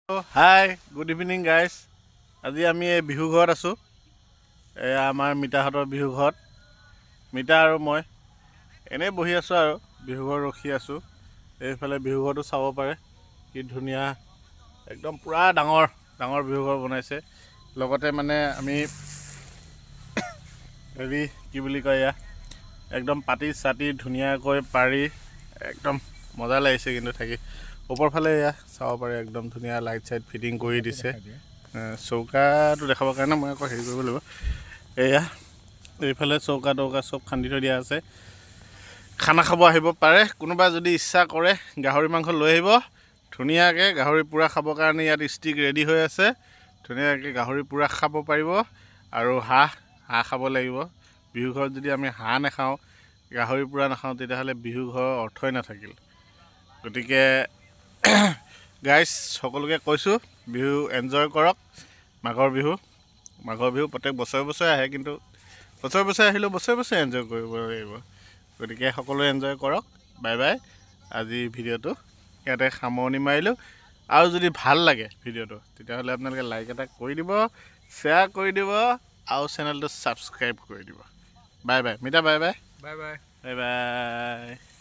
Hi good evening guys. আজি আমি এই বিহু ঘৰত আছোঁ। এয়া আমাৰ মিতাহঁতৰ বিহু ঘৰত। মিতা আৰু মই এনেই বহি আছোঁ আৰু বিহু ঘৰ ৰখি আছোঁ। এইফালে বিহু ঘৰটো চাব পাৰে, কি ধুনীয়া একদম পূৰা ডাঙৰ ডাঙৰ বিহু ঘৰ বনাইছে। লগতে মানে আমি হেৰি কি বুলি কয়, এয়া একদম পাতি চাতি ধুনীয়াকৈ পাৰি একদম মজা লাগিছে কিন্তু থাকি। ওপৰফালে এয়া চাব পাৰে, একদম ধুনীয়া লাইট চাইট ফিটিং কৰি দিছে। চৌকাটো দেখাবৰ কাৰণে মই আকৌ হেৰি কৰিব লাগিব। এয়া এইফালে চৌকা তৌকা চব খান্দি থৈ দিয়া আছে। খানা খাব আহিব পাৰে, কোনোবা যদি ইচ্ছা কৰে গাহৰি মাংস লৈ আহিব। ধুনীয়াকৈ গাহৰি পূৰা খাবৰ কাৰণে ইয়াত ষ্টিক ৰেডি হৈ আছে। ধুনীয়াকৈ গাহৰি পূৰা খাব পাৰিব। আৰু হাঁহ খাব লাগিব। বিহু ঘৰত যদি আমি হাঁহ নাখাওঁ, গাহৰি পূৰা নাখাওঁ, তেতিয়াহ'লে বিহু ঘৰৰ অৰ্থই নাথাকিল। গতিকে গাইজ সকলোকে কৈছোঁ, বিহু এনজয় কৰক। মাঘৰ বিহু প্ৰত্যেক বছৰে বছৰে আহে, কিন্তু বছৰে বছৰে আহিলেও বছৰে বছৰে এনজয় কৰিব লাগিব। গতিকে সকলোৱে এনজয় কৰক। Bye bye. আজি ভিডিঅ'টো ইয়াতে সামৰণি মাৰিলোঁ। আৰু যদি ভাল লাগে ভিডিঅ'টো, তেতিয়াহ'লে আপোনালোকে লাইক এটা কৰি দিব, শ্বেয়াৰ কৰি দিব আৰু চেনেলটো ছাবস্ক্ৰাইব কৰি দিব। বাই বাই মিতা, bye bye, bye bye, bye bye.